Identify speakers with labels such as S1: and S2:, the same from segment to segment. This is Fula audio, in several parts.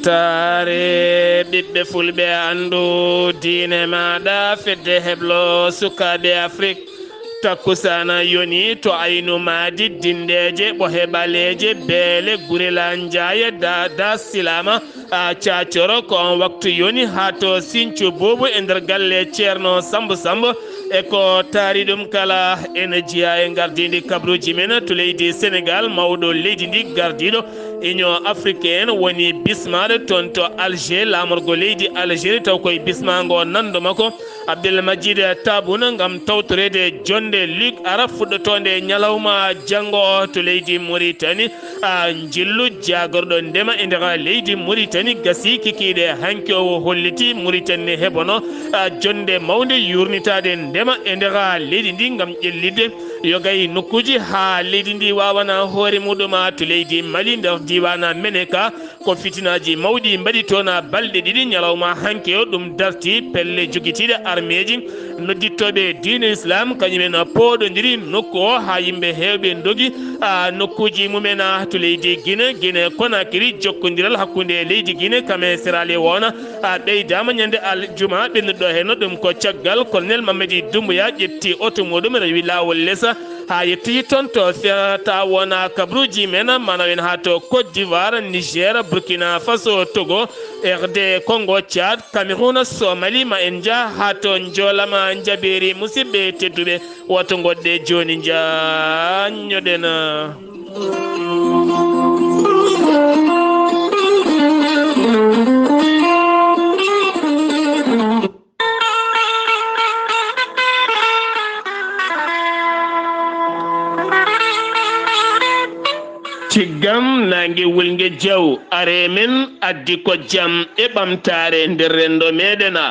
S1: ɓamtare ɓiɓɓe fulɓe andu diine maɗa fedde heblo sukaɓe afrique takkusana yoni to aynu madi dindeje ɓohe ɓaleje beele gurela ndiaye da silama cacoro ko waktu yoni ha to sinthiou boubou e nder galle ceerno sambo e ko taari ɗum kala ene jeeya e gardidi kabruji men to leydi sénégal mawɗo leydi ndi gardiɗo union africaine woni bismaɗo toon to alger lamorgo leydi algérie taw koye bismago nando makko abdelmajid tabouna gam tawtorede jonde luc ara fuɗɗotonde ñalawma janggo to leydi mauritanie jillu jagorɗo ndema e nder leydi mauritanie gasi kikiɗe hanki o holliti mauritanie heɓono jonde mawde yurnitade ndema e nder leydi ndi gam ƴellidde yogay nokkuji ha leydi ndi wawana hoore muɗuma to leydi mali nder diwana meneka ko fitinaji mawɗi mbaɗi toon balɗe ɗiɗi ñalawma hanke o ɗum darti pelle joguitiɗe armeji noddittoɓe diine islam kañumen poɗodiri nokku o ha yimɓe hewɓe dogi nokkuji mumen to leydi guine konakiri jokkodiral hakkude leydi guine kame serali wona ɓeydama ñande aljuma ɓennuɗo heno ɗum ko caggal colonel mamadi doumbouya ƴetti auto muɗum rewi lawol lesa ha yetti toon to ferata wona kabruji men manawen ha to côte d'ivoire niger burkina faso togo rd congo tchad cameroun somali ma en dia ha to jolama jaɓeri musidɓe tedduɓe woto goɗɗe joni jañoɗen ciggam nangue wulgue diaw are men addi ko jaam e ɓamtare nder rendo meɗena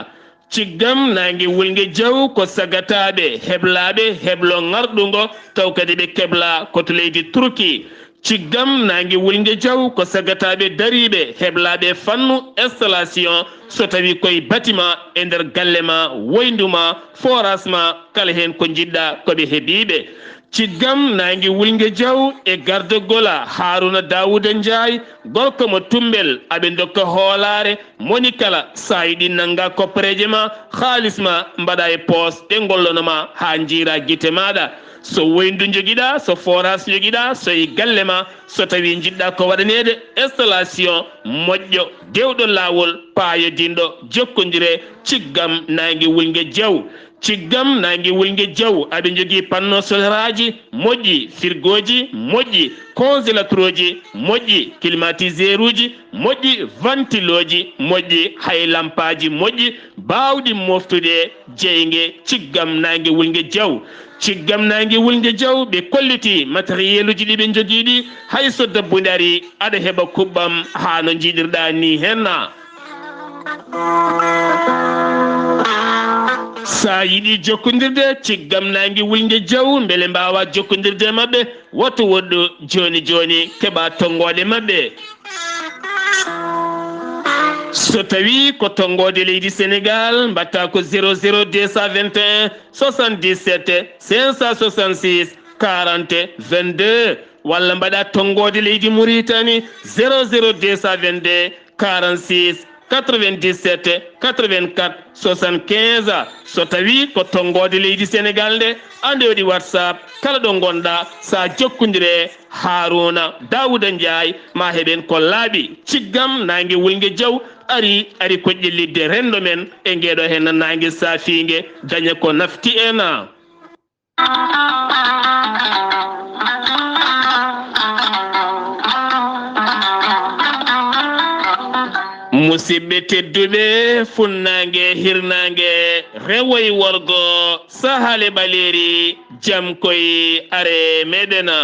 S1: ciggam nangue wulgue diaw ko sagataɓe heblaɓe heblo garɗugo taw kadi ɓe kebla koto leydi turki ciggam nangue wulgue diaw ko sagataɓe dariɓe heblaɓe fannu installation so tawi koye bâtiment e nder galle ma woyduma forage ma kala hen ko jiɗɗa koɓe heeɓiɓe ciggam nangue wulgue diaw e gardogola haruna dawouda ndiaye gorko mo tumbel aɓe dokka hoolare moni kala sa yiɗi nanga koppareje ma halis ma mbaɗa e poos ɗe gollonoma ha jira guite maɗa so woyndu joguiɗa so forage joguiɗa so e galle ma so tawi jiɗɗa ko waɗanede installation moƴƴo dewɗo lawol paayodinɗo jokkodire ciggam nangue wulgue diaw ciggam nangue wulgue diaw aɓe jogui panneau solaire aji moƴƴi frigoji moƴƴi congélateur uji moƴƴi climatiseur uji moƴƴi ventiloji moƴƴi hay lampaji moƴƴi bawɗi moftude jeygue ciggam nangue wulgue diaw ciggam nangue wulgue diaw ɓe kolliti matériel uji ɗi ɓe joguiɗi hay so dabbude ari aɗa heeɓa kuɓɓam ha no jiɗirɗa ni henna sa yiɗi jokkodirde ciggam nangue wulgue diaw beele mbawa jokkodirde mabɓe woto woɗɗo joni keɓa tonggode mabɓe so tawi ko tonggode leydi sénégal mbatta ko 00 221 77 566 40 22 walla mbaɗa tonggode leydi mauritanie 00 222 46 97 84 75 so tawi ko tonggode leydi sénégal nde ande waɗi whatsapp kala ɗo gonɗa sa jokkodire haruna dawouda ndiaye ma heɓen ko laaɓi ciggam nangue wulgue diaw ari ko ƴellidde rendo men e ngeɗo hen nangue safigue daña ko nafti ena musidɓe tedduɓe funnague hirnague rewoye worgo sahale ɓaleri jaam koye are meɗena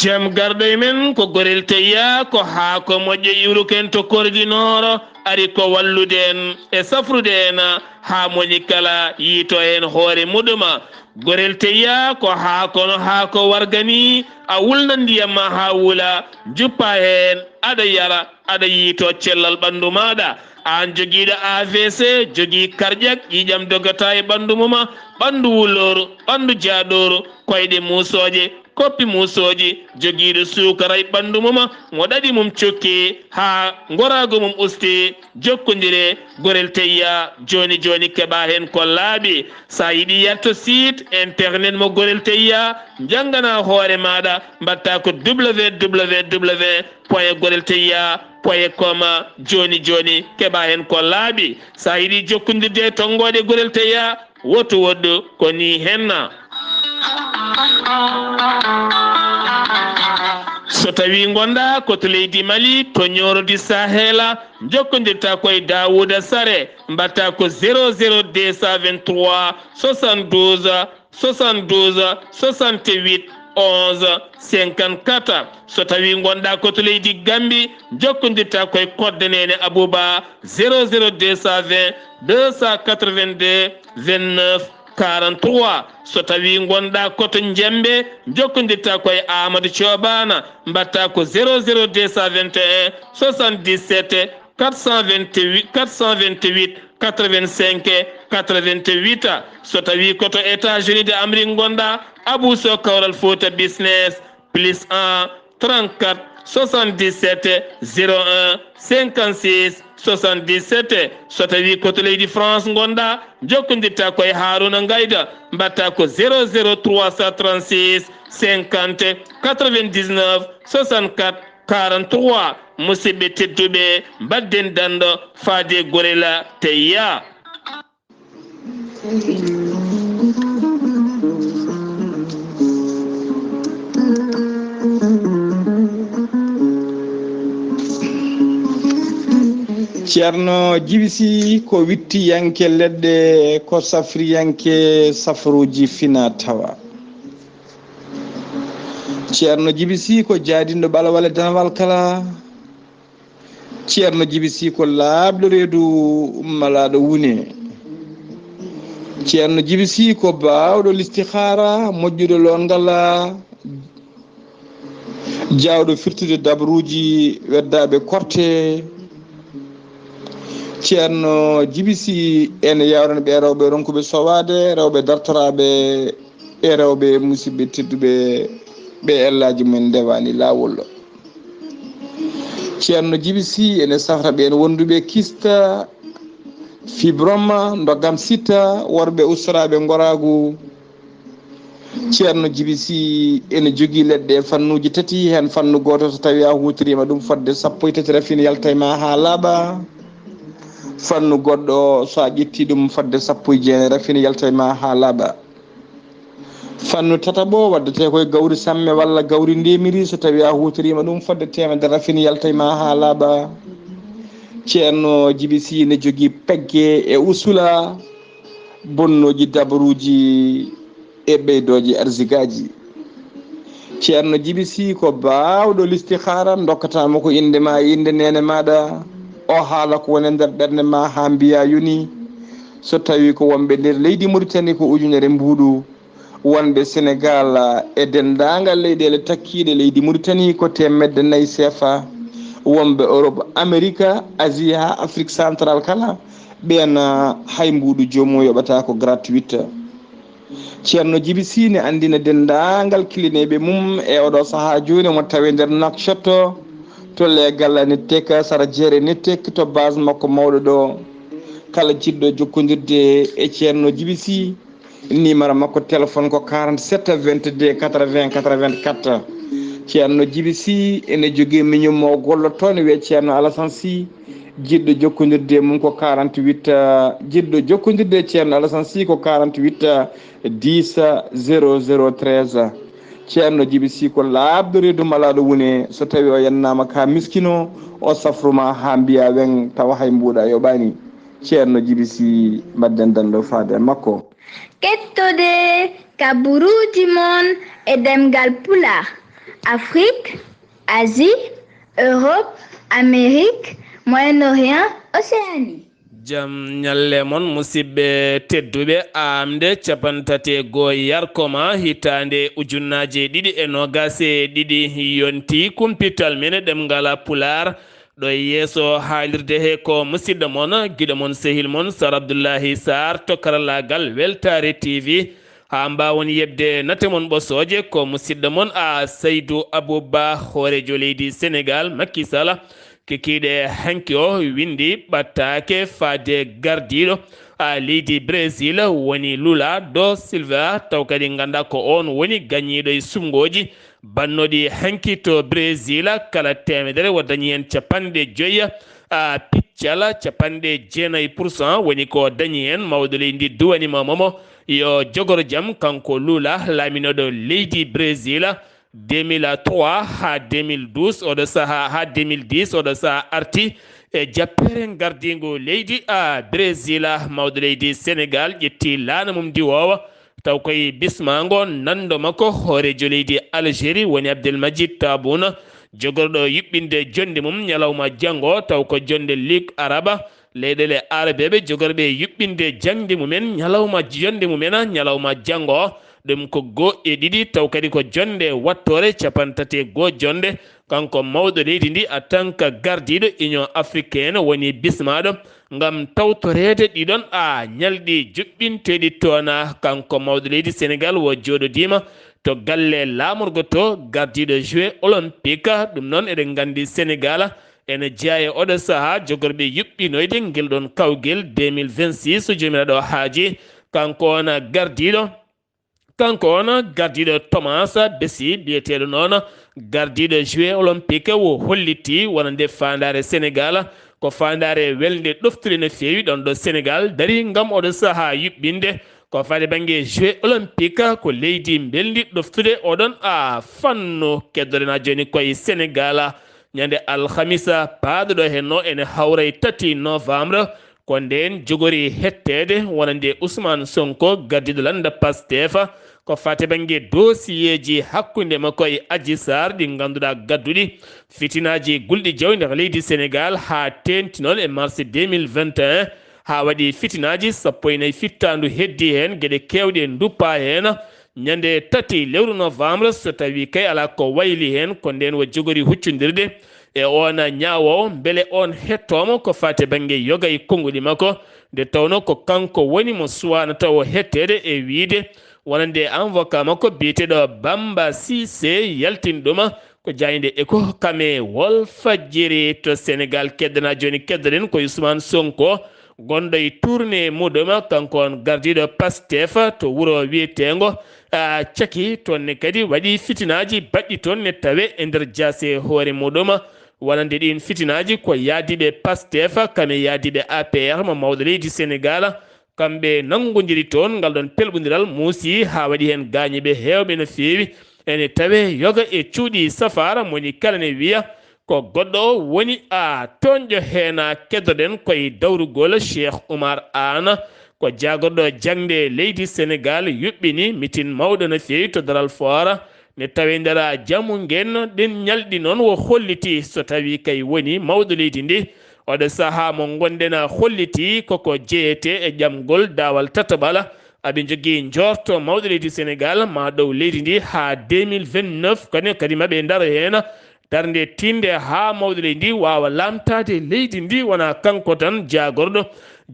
S1: jaam garɗo e men ko gorel teya ko ha ko moƴƴo iwruken to kordinoro ari ko wallude en e safrude en ha moni kala yiito hen hoore muɗuma gorel teya ko haakono haako wargani a wulna ndiyam ma ha wula juppa hen aɗa yara aɗa yiito cellal ɓandu maɗa an jogiiɗo AVC jogii cardiaque ƴiƴam dogata e ɓanndu muma ɓanndu wuloru ɓanndu jaaɗoru koyɗe muusooje koppi musoji jogiiɗo sukara e ɓandu mum mo ɗaɗi mum cokki ha gorago mum usti jokkodire gorel teyya joni joni keɓa hen ko laaɓi sa yiɗi yetto site internet mo gorel teyya janggana hoore maɗa mbatta ko www point gorel teyya point com joni joni keɓa hen ko laaɓi sa yiɗi jokkodirde tonggode gorel teyya woto woɗɗo ko ni henna so tawi gonɗa koto leydi Mali to ñorodi Sahela jokkodirta koye Daouda Sare mbatta ko 00223 72 72 68 11 54 so tawi gonɗa koto leydi Gambi jokkodirta koye koddanene Abouba 00220 282 29 43 so tawi gonɗa koto Jembe jokkodirta koye Amadou Thioban mbatta ko 00221 77 428 85 88 so tawi koto États-Unis de Amérique gonɗa Abou Sow Kawral Fouta Business +1 34 77 01 56 77 so tawi koto leydi France gonɗa jokkodirta koye Harouna Gayda mbatta ko 00336 50 99 64 43 musidɓe tedduɓe mbadden dando faade gorela teyya
S2: ceerno jibisi ko wittiyanke leɗɗe ko safriyanke safruji fina tawa ceerno jibisi ko jaadinɗo ɓalawale danawal kala ceerno jibisi ko laaɓɗo reedu malaɗo wune ceerno jibisi ko bawɗo listihara moƴƴuɗo longala jawɗo firtude dabruji weddaɓe korte ceerno jibisi ene yawran ɓe rewɓe ronkuɓe sowade rewɓe dartoraɓe e rewɓe musidɓe tedduɓe ɓe ellaji men ndewani lawol ceerno jibisi ene safra ɓe en wonduɓe kista fibroma doggam sitta worɓe ustaraɓe goragu ceerno jibisi ene jogui leɗɗe fannuji tati hen fannu goto so tawi a hutorima ɗum fodde 13 rafine yalta ma ha laaɓa fannu goɗɗo so a ƴetti ɗum fodde 19 rafine yalta ma ha laaɓa fannu tataɓo waddete koye gawri samme walla gawri ndemiri so tawi a hutorima ɗum fodde 100 rafine yalta ma ha laaɓa ceerno jibisi ne jogui pegge e usula bonnoji dabaruji e ɓeydoji arsigaji ceerno jibisi ko bawɗo listihara dokkatama ko inde ma inde nene maɗa o haala ko woni nder ɓerde ma ha mbiya yoni so tawi ko wonɓe nder leydi Mauritanie ko ujunere mbuɗu wonɓe Sénégal e dendagal leyɗele takkiɗe leydi Mauritanie ko 4 CFA wonɓe Europe Amérique Asie ha Afrique central kala ɓen hay mbuɗu jomum yoɓata ko gratuite ceerno jibisi ne andina dendagal kilineɓe mum e oɗo saaha joni mo tawi nder Nouakchott to legal nettek sara jeere nettek to base makko mawɗo ɗo kala jiɗɗo jokkodirde e ceerno jibisi numéro makko téléphone ko 47 22 80 84 ceerno jibisi ene jogui miñum mo golloto ne wiye ceerno Alassane Sy jiɗɗo jokkodirde mum ko 48 jiɗɗo jokkodirde ceerno Alassane Sy ko 48 10 0013 ceerno jibisi ko laaɓɗo reedu malaɗo wune so tawi o yennama ka miskino o safruma ha mbiya wen tawa hay mbuɗa yoɓani ceerno jibisi mbadden dando faade makko
S3: kettode kaburuji mon e ɗemngal pulaar Afrique Asie Europe Amérique Moyen-Orient Océanie
S1: jam ñalle mon musidɓe tedduɓe aaɓnde capantati goo yarkomaa hitande ujunnaje 2022 yonti kumpital men ɗemngal pulaar ɗo yeeso haalirde he ko musidɗo mon guiɗo mon sehil mon Sar Abdullaahi Saar to karallagal Weltare TV ha mbawon yebde natemon ɓosoje ko musidɗo mon a Seydou Abouba hoorejo leydi Sénégal Macky Sall kikiɗe hanki o windi ɓattake fade gardiɗo a leydi Brésil woni Lula do Silva taw kadi ganda ko on woni gañiɗo e sumgoji bannoɗi hanki to Brésil kala temedere wo dañi hen capanɗe joyya a piccala capanɗe 9% woni ko dañi hen mawɗo leydi duwanima momo yo jogoro jaam kanko Lula laaminoɗo leydi Brésil 2003 ha 2012 oɗo saaha ha 2010 oɗo saaha arti e jappere gardingo leydi a Brésil mawɗo leydi Sénégal ƴetti laana mum diwowa taw koye bismago nando makko hoorejo leydi Algérie woni Abdelmadjid Tabouna jogorɗo yuɓɓinde jonde mum ñalawma janggo taw ko jonde Ligue Araba leyɗele arabeɓe jogorɓe yuɓɓinde jangde mumen ñalawma jonde mumen ñalawma janggo ɗum ko go e ɗiɗi taw kadi ko jonde wattore capantati go jonde kanko mawɗo leydi ndi en tant que gardiɗo Union africaine woni bismaɗo ngam tawtorede ɗiɗon a ñalɗi juɓɓinteɗi toona kanko mawɗo leydi Sénégal wo joɗodima to galle lamorgo to gardiɗo joué olympique ɗum noon eɗen gandi Sénégal ene jeeya oɗo saaha jogorɓe yuɓɓinoyde ngel ɗon kawguel 2026 jomiraɗo haaji kanko on gardiɗo Thomas Bessi biyeteɗo noon gardiɗo joué olympique wo holliti wonande fandare Sénégal ko fandare welde ɗoftude no fewi ɗon ɗo Sénégal dari ngam oɗo saaha yuɓɓinde ko fade banggue joué olympique ko leydi beldi ɗoftude oɗon a fannu keddorena joni koye Sénégal ñande alhamisa paaɗoɗo henno ene hawray 3 novembre ko nden jogori hettede wonande Ousmane Sonko gardiɗo landa Pastef ko fate banggue dossier ji hakkude makko e Adji Sarr ɗi ganduɗa gadduɗi fitinaji gulɗi jaw nder leydi Sénégal ha tenti noon e mars 2021 ha waɗi fitinaji 14 fittandu heddi hen gueɗe kewɗe duppa hen ñande 3 lewru novembre so tawi kay ala ko wayli hen ko nden wo jogori huccodirde e on ñawowo beele on hettomo ko fate banggue yoga e konguɗi makko nde tawno ko kanko woni mo suwanata o hettede e wiide wonande avocat makko biyeteɗo Bamba Cissé yaltinɗuma ko jayde e ko kame Walfadjri to Sénégal keddana joni keddoɗen ko Ousmane Sonko gonɗo e tourné muɗum kanko on gardiɗo Pastef to wuuro wiyetego caki toonne kadi waɗi fitinaji baɗɗi toon ne tawe e nder jaase hoore muɗum wonande ɗin fitinaji ko yaadiɓe Pastef kame yaadiɓe APR mo mawɗo leydi Sénégal kamɓe nangodiri toon ngal ɗon pelɓodiral muusi ha waɗi hen gañiɓe hewɓe no fewi ene tawe yoga e cuuɗi safara moni kala ne wiya ko goɗɗo woni a toñƴo heena keddoɗen koye dawrugol Cheikh Oumar Anne ko jagorɗo jangde leydi Sénégal yuɓɓini mitin mawɗo no fewi to daral fora ne tawi ndera jammu ngen ɗen ñalɗi noon wo holliti so tawi kay woni mawɗo leydi ndi oɗo saaha mo gonɗena holliti koko jeyete e ƴamgol dawal tataɓala aɓe jogui jorto mawɗo leydi Sénégal ma dow leydi ndi ha 2029 kadi maɓe ndaro hen darde tinde ha mawɗo leydi ndi wawa lamtade leydi ndi wona kanko tan jagorɗo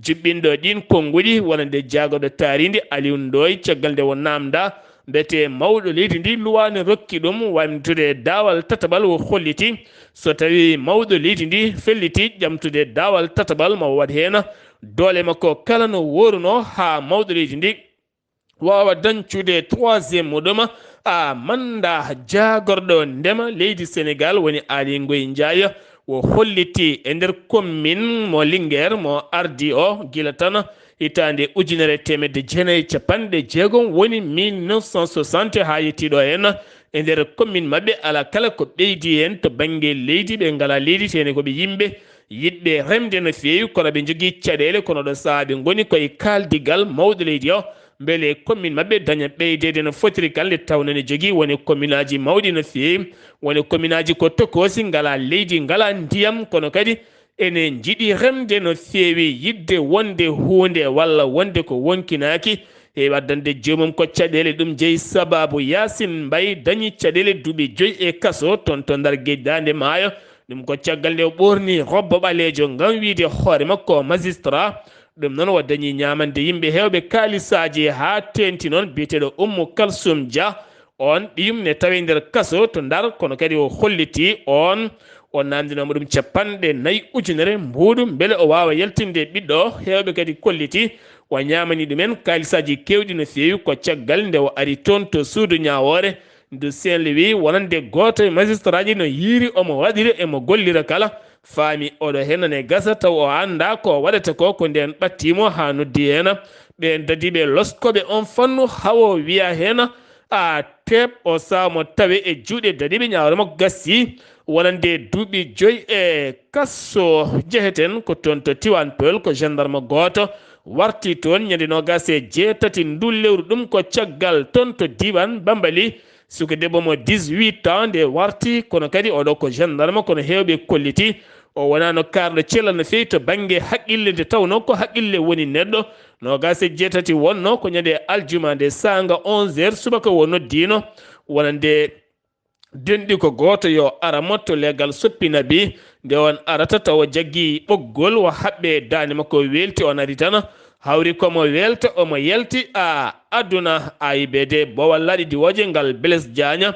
S1: juɓɓinɗo ɗin konguɗi wonande jagorɗo taaridi Aliou Ndoye caggal nde wo namda mbete mawɗo leydi ndi luwani rokki ɗum wamtude dawal tataɓal wo holliti so tawi mawɗo leydi ndi felliti ƴamtude dawal tataɓal mo waɗ hen doole makko kala no woruno ha mawɗo leydi ndi wawa dañcude 3e muɗum a manda jagorɗo ndema leydi Sénégal woni Aly Ngoye Ndiaye wo holliti e nder commune mo Linguére mo ardi o gila tan hitande 1960 woni 1960 ha yettiɗo hen e nder commune mabɓe ala kala ko ɓeydi hen to banggue leydi ɓe ngala leydi tene koɓe yimɓe yiɗɓe remde no fewi kono ɓe jogui caɗele kono ɗo saaha ɓe goni koye kaldigal mawɗo leydi o beele commune mabɓe daña ɓeydede no fotiri kan nde tawno ne jogui woni commune aji mawɗi no fewi woni commune aji ko tokosi ngala leydi ngala ndiyam kono kadi ene jiiɗi remde no fewi yidde wonde hunde walla wonde ko wonkinaki e waddande joomum ko caɗele ɗum jeeyi sababu Yacine Mbaye dañi caɗele duuɓi 5 e kaso toon to ndar guejdande maayo ɗum ko caggal nde o ɓorni robbo ɓalejo ngam wiide hoore makko magistrat ɗum noon o dañi ñamande yimɓe hewɓe kaalisaji ha tenti noon biyeteɗo Ummu Kalsum Dia on ɓiyum ne tawi nder kaso to Ndar kono kadi o holliti on namdinoma ɗum 4,000 mbuɗu beele o wawa yaltinde ɓiɗɗo hewɓe kadi kolliti o ñamani ɗumen kaalisaji kewɗi no fewi ko caggal nde o ari toon to suudu ñawore nde Saint-Louis wonande goto e magistrat ji no yiiri omo waɗira emo gollira kala faami oɗo hennane gasa taw o anda ko waɗata ko nden ɓattimo ha noddi hen ɓe dadiɓe loskoɓe on fannu hawo wiya hen a teɓ o sawmo tawe e juuɗe dadiɓe ñawre makko gassi wonande duuɓi 5 e kasso jeheten ko toon to Tiwan Peul ko gendarme goto warti toon ñande 27 ndu lewru ɗum ko caggal toon to diwan Bambali suka debbo mo 18 ans nde warti kono kadi oɗo ko gendarme kono hewɓe kolliti o wonano karɗo celal no fewi to banggue haqqille nde tawno ko haqqille woni neɗɗo 27 wonno ko ñande aljuma nde sanga 11h subaka wo noddino wonande denɗi ko goto yo ara motto legal soppina bi nde on arata taw jaggi ɓoggol o haɓɓe dande makko welti on ari tan hawri komo welta omo yalti aduna AIBD Bowal Laaɗi Diwoje ngal Blaise Diagna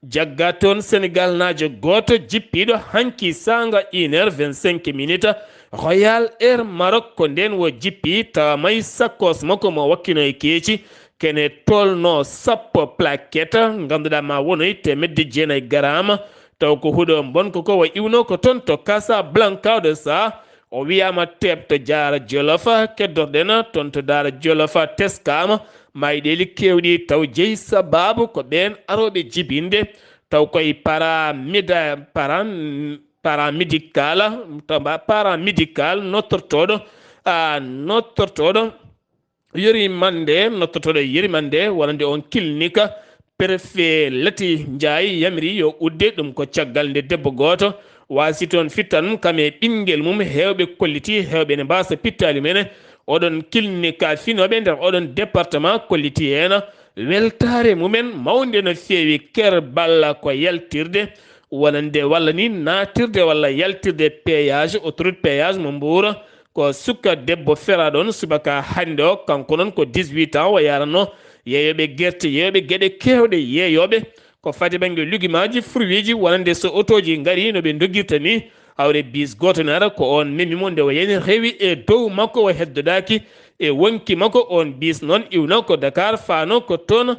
S1: jagga toon Sénégal najo goto jippiɗo hanki sanga 1h25 Royal Air Maroc ko nden wo jippi tawa may sakkos makko mo wakkino e keeci kene tolno sappo plaquette ganduɗa ma wonoy 900 grama taw ko huuɗo bonko ko wa iwno ko toon to Casablanca de sa o wiyama teɓ to Diara Jolofa keddorɗen toon to Daara Jolofa teskama mayɗeli kewɗi taw jeeyi sababu ko ɓen aroɓe jibinde taw koye paramédical nottortoɗo yerimande wonande on clinique préfet Lati Ndiaye yamiri yo udde ɗum ko caggal nde debbo goto wasi toon fittan kame ɓinguel mum hewɓe kolliti hewɓe ne mbasa pittali mene oɗon clinique finoɓe nder oɗon département kolliti hen weltare mumen mawde no fewi kerballa ko yaltirde wonande walla ni natirde walla yaltirde péage autoroute péage mo Mbour ko sukka debbo feraɗon subaka hande o kanko noon ko 18 ans o yaranno yeeyoɓe guerte yeeyoɓe gueɗe kewɗe yeeyoɓe ko fati banggue lugumaji fruit ji wonande so auto ji gaari no ɓe doguirta ni hawre bis goto nara ko on memimo nde o yani rewi e dow makko o heddodaki e wonki makko on bis noon iwno ko Dakar fano ko toon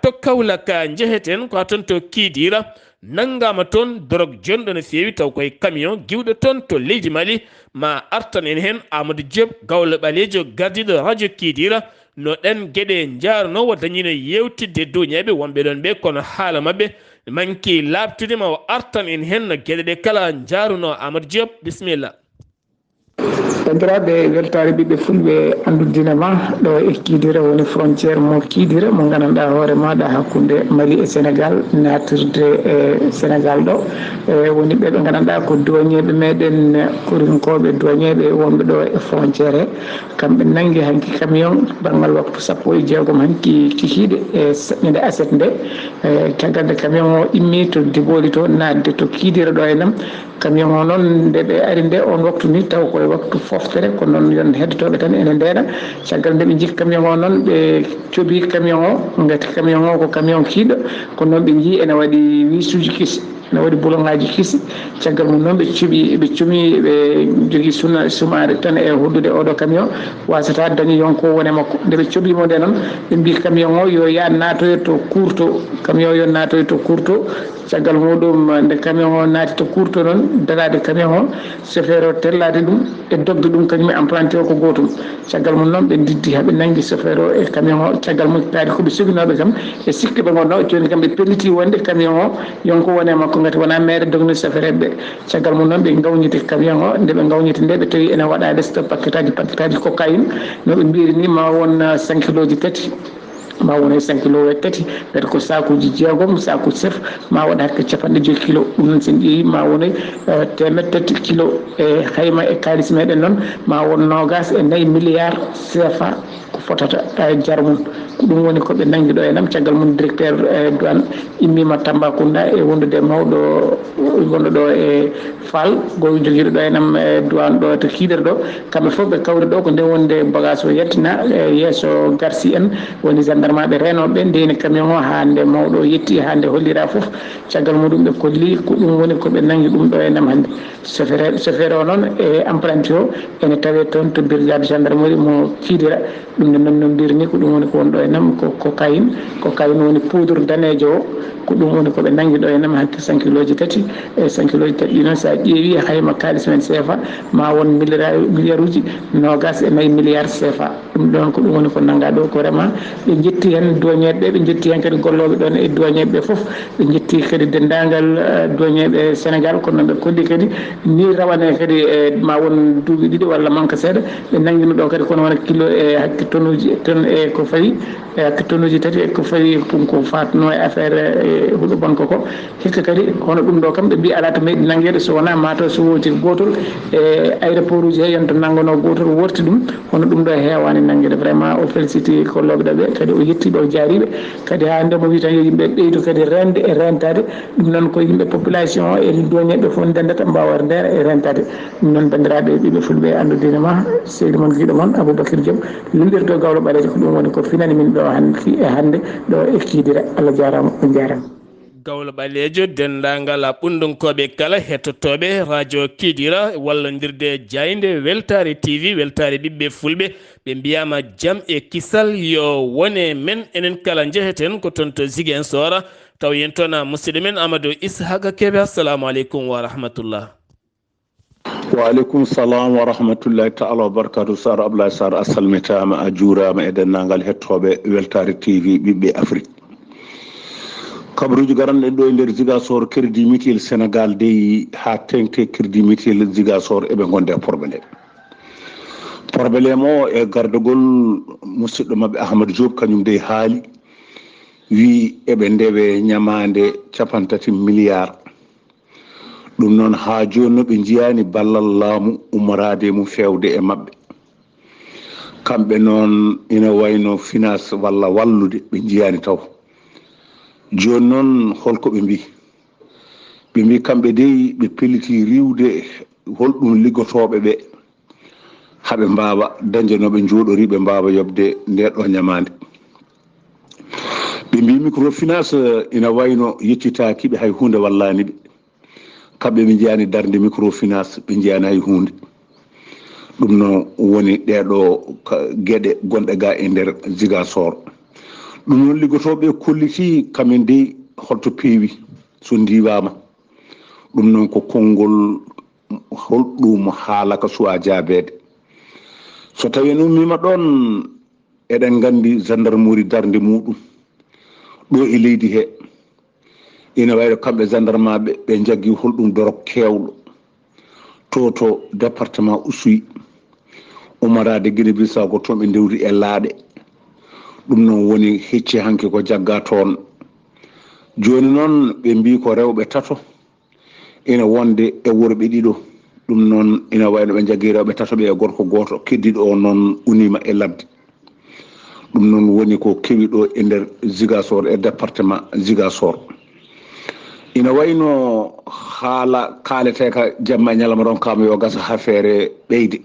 S1: to Kaolack jeheten ko toon to Kidira nangama toon drogue jonɗo no fewi taw koye camion giwɗo toon to leydi Mali ma artan en hen Amadou Diop gawlo ɓalejo gardiɗo radio Kidira no ɗen gueɗe jaruno o dañino yewtidde duñeɓe wonɓe ɗon ɓe kono haala mabɓe manki labtude ma o artan en hen no gueɗe ɗe kala jaruno Amadou Diop bisimilla.
S4: bandiraɓe weltare ɓiɓɓe fulɓe anduddine ma ɗo e Kidira woni frontiére mo Kidira mo gandanɗa hoore maɗa hakkude Mali e Sénégal natirde e Sénégal ɗo woni ɓe ɓe gandanɗa ko douaniéɓe meɗen korinkoɓe douaniéɓe wonɓe ɗo e frontiére kamɓe nanggui hanki camion banggal waktu 16 hanki kikiɗe e ñande aset nde caggal nde camion o immi to Diboli to nadde to Kidira ɗo henam camion o noon nde ɓe ari nde on waktu ni taw koye waktu foftere ko noon yon heddotoɓe tan ene ndeena caggal nde ɓe jii camion o noon ɓe cooɓi camion o gati camion o ko camion kiiɗo ko noon ɓe jii ene waɗi wisuji kisi ene waɗi boulon ngaji kisi caggal mum noon ɓe cuumi ɓe jogui sumare tan e hoddude oɗo camion wasata dañi yonko wone makko nde ɓe cooɓimo nde noon ɓe mbi camion o yo ya natoyo to Courto camion yo natoyo to Courto caggal muɗum nde camion o naati to Courto noon darade camion o chauffeur o tellade ɗum e dogde ɗum kañum emprunté o ko gotum caggal mum noon ɓe diddi haaɓe nanggui chauffeur o e camion o caggal mum kaari koɓe soginoɓe kam e sikki ɓe gonno joni kam ɓe pelliti wonde camion o yonko wone makko gati wona maire dogno chauffeur eɓe caggal mum noon ɓe gawniti camion o nde ɓe gawniti nde ɓe tawi ene waɗa lesta paquet aji cocaïne no ɓe mbiri ni ma won 5 kiloji 3 ma won 5 kilos e 3 kadi ko sakuji 6 sakuji chef ma waɗa hakke 5 kilos ɗum noon sen ƴeewi ma won 3 kilos e hayma e kalis meɗen noon ma won 24 milliards CFA ko fotata jar mum ko ɗum woni koɓe nangi ɗo enam caggal mum directeur douane immima Tambacounda e wondude mawɗo gonɗo ɗo e Fall go joguiɗo ɗo enam douane ɗo to Kidere ɗo kamɓe fof ɓe kawri ɗo ko nde wonde bagage o yettina yesso garsi en woni gendarme ɓe renoɓe ndeni camion o ha nde mawɗo yetti ha nde hollira foof caggal muɗum ɓe kolli ko ɗum woni koɓe nangi ɗum ɗo enam hannde chauffeur o noon e apprenti o ene tawe toon to brigade gendarmerie mo Kidira ɗum nde noon no mbirni ko ɗum woni ko wonɗo enam ko kayine woni poudre danejo o ko ɗum woni koɓe nangi ɗo enam hakke 5 kiloji 3 e 5 kiloji 3 ɗi noon sa ƴeewi hayma kalis men CFA ma won milliard uji 24 milliard CFA ɗum ɗon ko ɗum woni ko nanga ɗo ko vraiment ɓe jetti hen douanier ɓe jetti hen kadi golloɓe ɗon e douanier ɓe foof ɓe jetti kadi dendagal douanier ɓe Sénégal kono noon ɓe kolli kadi ni rawane kadi ma won duuɓi ɗiɗi walla manque seeɗa ɓe nanguino ɗo kadi kono wona kilo e hakke tonne e ko fayi e hakke tonnuji 3 e ko fayi ko fatno e affaire huuɗo banque ko hikka kadi hono ɗum ɗo kam ɓe mbi ala to meeɗi nanguede so wona mataw so woti gotol e aéroport uji he yonto nangono gotol worti ɗum hono ɗum ɗo hewani nanguede vraiment o félicité kolloɓe ɗoɓe kadi o yettiɓe o jaariɓe kadi ha nde mo wi tan yo yimɓe ɓeydu kadi rende e rentade ɗum noon ko yimɓe population o e doñeɓe fof ndendata mbawa ndera e rentade ɗum noon bandiraɓe ɓiɓe fulɓe andudine ma seydi moon guiɗo moon Aboubacar Diom lullirde gawlo ɓalejo ko ɗum woni ko finani min ɗo hande ɗo e Kidira Allah jarama on jarama
S1: gawlo ɓalejo dendagal ɓundunkoɓe kala hettotoɓe radio Kidira wallodirde jayde weltare TV weltare ɓiɓɓe fulɓe ɓe mbiyama jaam e kisal yo wone men enen kala jeheten ko toon to Ziguinchor taw yen toon musidɗo men Amadou Ishaka Kebe assalamu aleykum wa rahmatullah.
S2: Waaleykum salam wa rahmatullahi ta'ala wa barakatuh. Sar Abdullaahi Saar a salmitama a juurama e dennagal hettoɓe weltare TV ɓiɓɓe Afrique. Kabaruji garanɗen ɗo e nder Ziguinchor crédit mutuel Sénégal dey ha tengte crédit mutuel Ziguinchor eɓe gonde probléme mo e gardugol musidɗo mabɓe Ahmadou Diop kañum dey haali wi eɓe ndewe ñamande 30 milliard ɗum noon ha joni no ɓe jiyani ballal laamu ummorade mum fewde e mabɓe kamɓe noon ina wayno finance walla wallude ɓe jiyani taw joni noon holko ɓe mbi kamɓe dey ɓe pelliti riwde holɗum liggotoɓe ɓe haɓe mbawa dañde noɓe jooɗori ɓe mbawa yobde ndeɗo ñamande ɓe mbi microfinance ina wayno yeccitakiɓe hay hunde wallani ɓe kamɓe ɓe jiyani darde microfinance ɓe jiyani hay hunde ɗum noon woni ɗeɗo gueɗe gonɗe ga e nder Ziguinchor ɗum noon liggotoɓe kolliti kamen dey holto peewi so ndiwama ɗum noon ko konngol holɗum haalaka suwa jaabede so tawi en ummima ɗon eɗen gandi gendarmerie darde muɗum ɗo e leydi he ina wayno kamɓe gendarme ɓe jaggi holɗum dorog kewɗo to département Oussouye ummorade Guinée Bissau ko toon ɓe ndewri e laaɗe ɗum noon woni hecci hanke ko jagga toon joni noon ɓe mbi ko rewɓe tato ina wonde e worɓe ɗiɗo ɗum noon ina wayno ɓe jaggi rewɓe tato ɓe e gorko goto keddiɗo o noon unima e ladde ɗum noon woni ko kewi ɗo e nder Ziguinchor e département Ziguinchor ina wayno haala kaalete ka jamma e ñalama ɗon kama yo gasa ha feere ɓeyde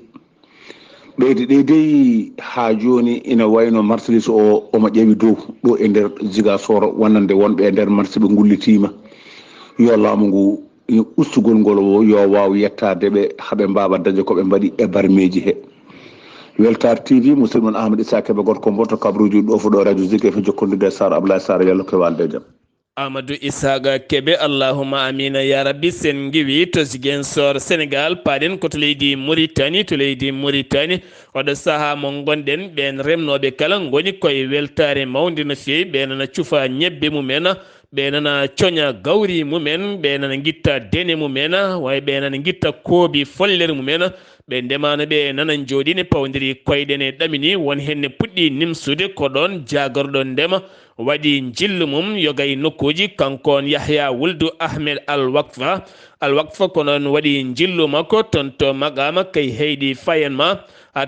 S2: ɗe dey ha joni ina wayno marchandise o omo ƴeewi dow ɗo e nder Ziguinchor wonande wonɓe e nder marché ɓe gullitima yo laamu ngu ustugol ngol o yo waw yettade ɓe haaɓe mbawa dañde koɓe mbaɗi e barmeji he weltar TV musidɗo mon Ahmadou Issa Kebe gorko mboto kabruji ɗo fo ɗo radio Zik FM jokkodirde Sar Abdoulaye Saar yallo ko walde jaam
S1: Amadou Isaga Kebe allahumma amina ya rabbi sen giwi to Ziguinchor Sénégal paɗen koto leydi Mauritanie oɗo saaha mo gonɗen ɓen remnoɓe kala goni koye weltare mawde no fewi ɓe nana cuufa ñebbe mumen ɓe nana coña gawri mumen ɓe nana guitta dene mumen way ɓe nana guitta koobi follere mumen ɓe ndemano ɓe nanan joɗini pawdiri koyɗene ɗamini won henne puɗɗi nimsude ko ɗon jagorɗo ndema waɗi jillu mum yogay nokkuji kankon Yahya Wuldu Ahmed Al-Waqfa ko noon waɗi jillu makko ton to Magama kay heyɗi fayenma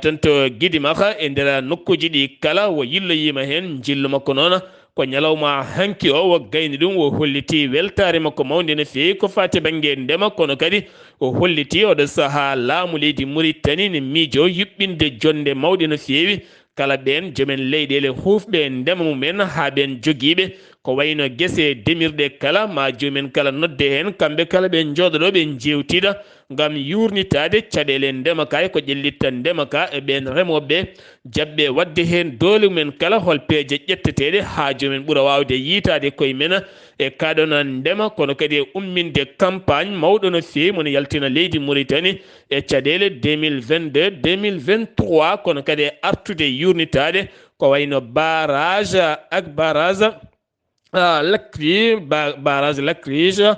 S1: ton to Gidimaka e nder nokkuji ɗi kala wo yilloyima hen jillu makko noon ko ñalawma hanki o wo gayni ɗum wo holliti weltare makko mawde no fewi ko fati banggue ndema kono kadi o holliti oɗo saaha laamu leydi Mauritanie ne miijo yuɓɓinde jonde mawɗe no fewi kala ɓen joomen leyɗele hufɓe ndema mumen ha ɓen joguiɓe ko wayno guese demirɗe kala ma jomumen kala nodde hen kamɓe kala ɓe jooɗoɗo ɓe jewtida gam yurnitade caɗele ndema ka ko ƴellitta ndema ka e ɓen remoɓeɓe jabɓe wadde hen doole mumen kala hol peeje ƴetteteɗe ha jomumen ɓuura wawde yitade koye men e kaɗona ndema kono kadi e umminde campagne mawɗo no fewi mono yaltina leydi Mauritanie e caɗele 2022 2023 kono kadi e artude yurnitade ko wayno barrage barrage Lacrige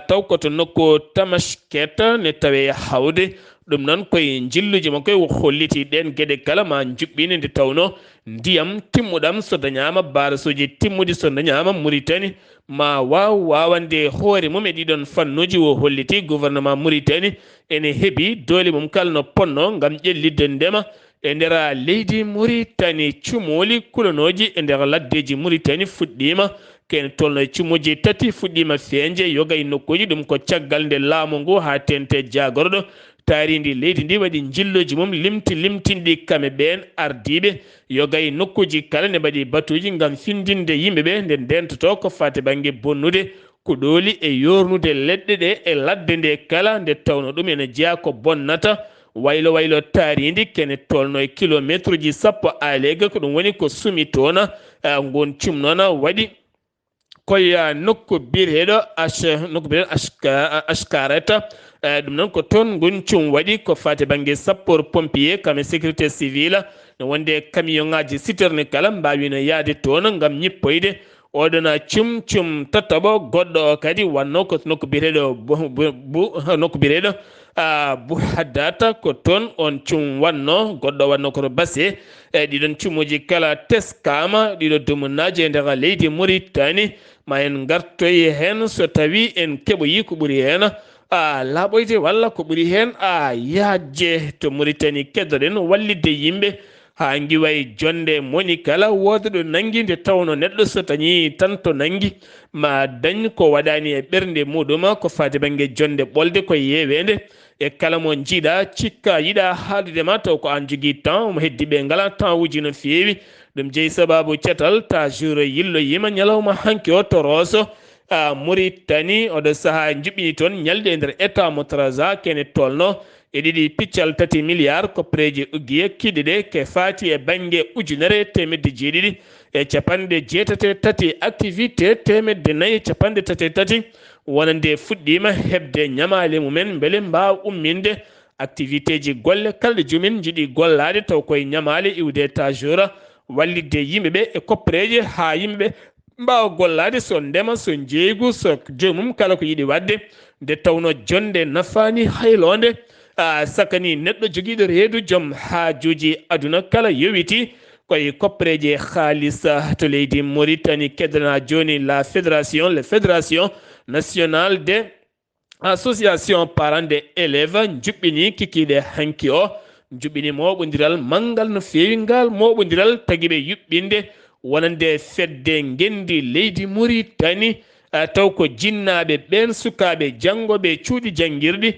S1: taw koto nokku Tamashket ne tawe hawde ɗum noon koye jilluji makko o holliti ɗen gueɗe kala ma juɓɓini nde tawno ndiyam timmuɗam so dañama barasuji timmudi so dañama Mauritanie ma wawande hoore mum e ɗiɗon fannuji o holliti gouvernement Mauritanie ene heeɓi doole mum kala no ponno gam ƴellidde ndema e nder leydi Mauritanie cumoli kulanoji e nder laddeji Mauritanie fuɗɗima kene tolno cumuji tati fuɗɗima feeje yogay nokkuji ɗum ko caggal nde laamu ngu ha tente jagorɗo taaridi leydi ndi waɗi jilloji mum limtinɗi kame ɓen ardiɓe yogay nokkuji kala ne mbaɗi batuji gam findinde yimɓeɓe nde ndentoto ko fate banggue bonnude kuɗoli e yornude leɗɗe ɗe e ladde nde kala nde tawno ɗum ene jeeya ko bonnata waylo taaridi kene tolno e kilométre ji sappo alega ko ɗum woni ko sumi toon gon cum noon waɗi koye nokku biyeteɗo Ashkareta ɗum noon ko toon goncum waɗi ko fate banggue sapeur pompier kame sécurité civile ne wonde camion ngaji citerne kala mbawino yaade toon gam ñippoyde oɗona cum tataɓo goɗɗo o kadi wanno ko nokku biyeteɗo nokku biyeteɗo bu haddata ko toon on cum wanno goɗɗo wanno koto basse ɗiɗon cumuji kala teskama ɗiɗo dumunnaji e nder leydi Mauritanie ma en gartoyi hen so tawi en keɓoyi ko ɓuuri hen laaɓoyde walla ko ɓuuri hen yaajje to Mauritanie keddoɗen wallidde yimɓe ha giway jonde moni kala woda ɗo nangi nde tawno neɗɗo so tañi tan to nangi ma dañ ko waɗani e ɓernde muɗum ko fade banggue jonde ɓolde ko yewede e kala mo jiiɗa cikka yiɗa haaldude ma taw ko an jogui temps mo heddi ɓe ngala temps uji no fewi ɗum jeeyi sababu cetal ta jour yilloyima ñalawma hanki o to Rosso Mauritanie oɗo saaha juɓɓini toon ñalde e nder état mo Trarza kene tolno e ɗiɗi piccal 3 milliards koppareji uggiye kiɗɗiɗe ke fati e banggue ujunere temedde jeeɗiɗi e capanɗe jeetate tati activité temedde nayyi capanɗe tati tati wonande fuɗɗima hebde ñamale mumen beele mbawa umminde activité ji golle kala jomin jiiɗi gollade taw koye ñamale iwde tajora wallidde yimɓeɓe e koppareji ha yimɓeɓe mbawa gollade so ndema so jeygu so jomum kala ko yiiɗi wadde nde tawno jonde nafani haylonde sakani neɗɗo joguiɗo reedu joom haajuji aduna kala yowiti koye koppareji haalisa to leydi Mauritanie keddana joni les fédération nationale des association parents des élèves juɓɓini kikiɗe hanki o juɓɓini moɓodiral manggal no fewi ngal moɓodiral taguiɓe yuɓɓinde wonande fedde gendi leydi Mauritanie taw ko jinnaɓe ɓen sukaɓe janggoɓe cuuɗi janguirɗi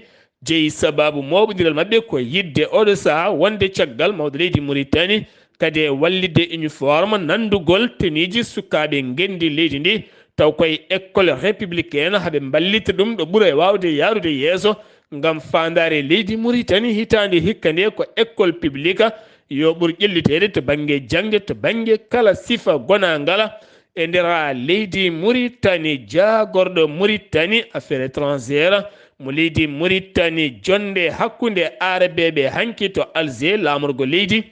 S1: jeeyi sababu moɓodiral mabɓe ko yidde oɗo saaha wonde caggal mawɗo leydi Mauritanie kadi e wallidde uniforme nandugol teniji sukaɓe gendi leydi ndi taw koye école républicaine haaɓe ballita ɗum ɗo ɓuura e wawde yarude yeeso gam fandare leydi Mauritanie hitande hikka nde ko école publique yo ɓuur ƴellitede to banggue jangde to banggue kala sifa gona ngala e nder leydi Mauritanie jagorɗo Mauritanie affaire étrangère mo leydi Mauritanie jonde hakkude arabeɓe hanki to Alger lamorgo leydi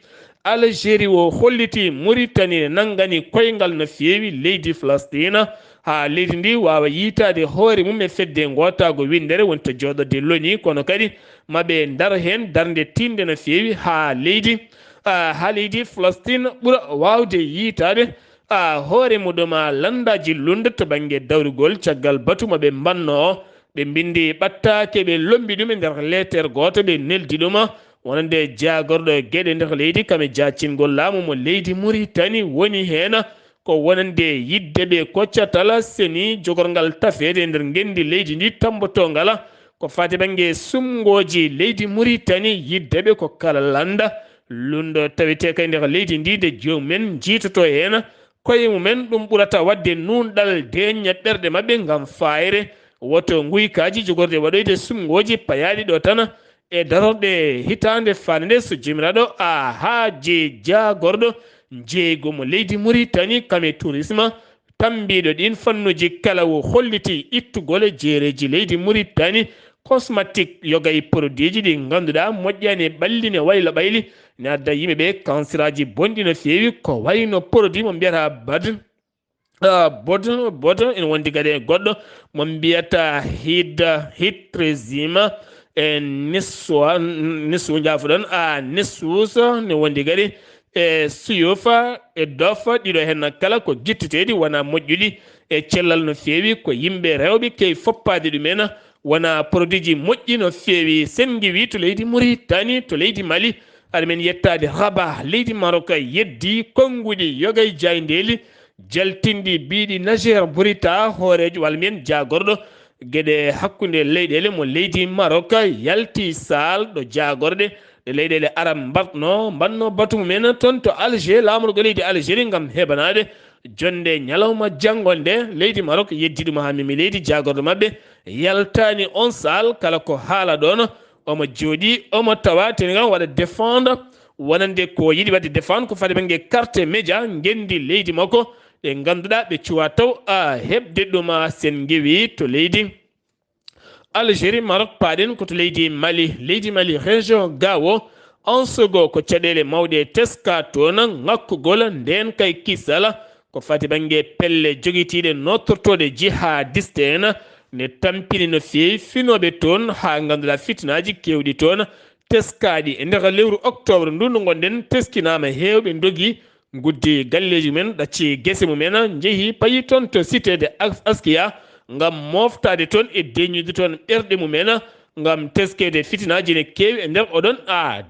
S1: Algérie o holliti Mauritanie nangani koyngal no fewi leydi Palestine ha leydi ndi wawa yitade hoore mum e fedde gotago windere wonto joɗode loni kono kadi maɓe dar hen darde tinde no fewi ha leydi Palestine ɓuura wawde yitade hoore muɗuma landaji lunde to banggue dawrugol caggal batu maɓe mbanno o ɓe bindi ɓattake ɓe lombi ɗum e nder lettere goto ɓe neldi ɗuma wonande jagorɗo gueɗe nder leydi kame jacingol laamu mo leydi Mauritanie woni hen ko wonande yidde ɓe koccatala seni jogorgal tafede nder gendi leydi ndi tambotongala ko fati banggue sumgoji leydi Mauritanie yiddeɓe ko kala landa lundo tawete kay nder leydi ndi de jomumen jiitoto hen koye mumen ɗum ɓurata wadde nunɗal deña ɓerɗe mabɓe gam fayre woto guykaji jogorde waɗoyde sumgoji payaɗi ɗo tan e darorɗe hitande fande nde so jomiraɗo haaji jagorɗo jeeygo mo leydi Mauritanie kame tourisme tambiɗo ɗin fannuji kala o holliti ittugol jeereji leydi Mauritanie cosmétique yogay produit ji ɗi ganduɗa moƴƴani ɓalli ne waylo ɓayli ne adda yimɓeɓe canceraji bonɗi no fewi ko wayno produit mo mbiyata bodon ene wondi kadi goɗɗo mo mbiyata hitrésime e nissu jafuɗon nissus ne wondi kadi e suyofa e dofa ɗiɗo hen kala ko guittiteɗi wona moƴƴuɗi e cellal no fewi ko yimɓe rewɓe kewi foppade ɗumen wona produit ji moƴƴi no fewi sen giwi to leydi Mauritanie to leydi Mali aɗa men yettade Rabat leydi Maroc yeddi konnguɗi yogay jayndeli jaltinɗi biɗi Niger ɓurita hoorejo walla mbiyen jagorɗo gueɗe hakkude leyɗele mo leydi Maroc yalti sal ɗo jagorɗe ɗe leyɗele arab mbanno batu mumen toon to Alger lamorgo leydi Algérie gam heɓanade jonde ñalawma janggonde leydi Maroc yeddi ɗum ha mimi leydi jagorɗo mabɓe yaltani on sal kala ko haala ɗon omo jooɗi omo tawa teni kam waɗa défendre wonande ko yiɗi wadde défendre ko fade banggue carte média gendi leydi makko ɗe ganduɗa ɓe cuwa taw heɓde ɗum sen gewi to leydi Algérie Maroc paɗen koto leydi Mali région Gao on sogo ko caɗele mawɗe teska toon ŋakkugol nden kay kisala ko fati banggue pelle joguitiɗe nottortode jihadiste en ne tampini no fewi finoɓe toon ha ganduɗa fitnaji kewɗi toon teskaɗi e nder lewru octobre ndu ndu gonɗen teskinama hewɓe dogui guddi galleji mumen ɗacci guese mumen jeehi payi toon to cité de Askia gam moftade toon e deñude toon ɓerɗe mumen gam teskede fitinaji ne kewi e nder oɗon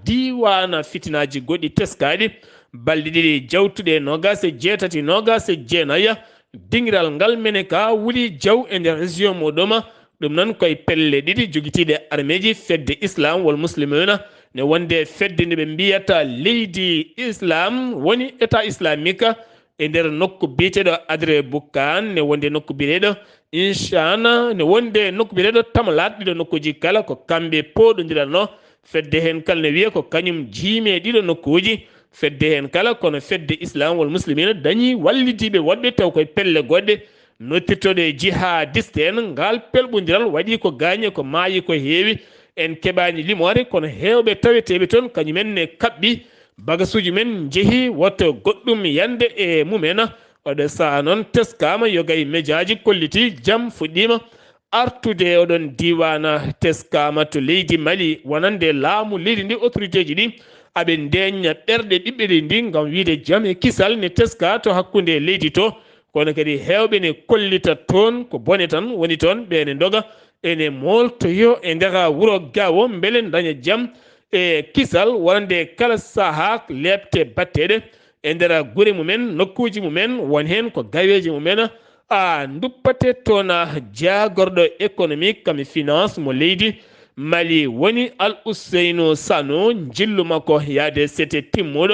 S1: diwana fitinaji goɗɗi teskaɗi balɗe ɗiɗi jawtuɗe nogas e jeetati nogas e jeenaya dingiral ngal mene ka wuli jaw e nder région moɗoma ɗum noon koye pelle ɗiɗi joguitiɗe armeji fedde islam wal muslimuna ne wonde fedde nde ɓe mbiyata leydi islam woni état islamique e nder nokku biyeteɗo Adre Boukan ne wonde nokku biyeteɗo Inchana ne wonde nokku biyeteɗo Tamalat ɗiɗo nokkuji kala ko kamɓe poɗodiranno fedde hen kala ne wiya ko kañum jiime ɗiɗo nokkuji fedde hen kala kono fedde islam wal muslimina dañi wallitiɓe woɗɓe taw koye pelle goɗɗe nottirtoɗe jihadiste en ngal pelɓodiral waɗi ko gagne ko maayi ko heewi en keɓani limore kono hewɓe taweteɓe toon kañumen ne kaɓɓi bagasuji men jeehi woto goɗɗum yande e mumen oɗo saaha noon teskama yogay médiaji kolliti jaam fuɗɗima artude oɗon diwana teskama to leydi Mali wonande laamu leydi ndi autorité ji ɗi aɓe ndeña ɓerɗe ɓiɓɓe ɗi ndi gam wiide jaam e kisal ne teska to hakkude leydi to kono kadi hewɓe ne kollita toon ko bone tan woni toon ɓene doga ene moltoyo e nder wuuro Gao beele daña jaam e kisal wonande kala saaha lebte batteɗe e nder guure mumen nokkuji mumen won hen ko gaweji mumen duppate toon jagorɗo économique kam finance mo leydi Mali woni Al Ousseynou Sano jillu makko yaade sete timmuɗo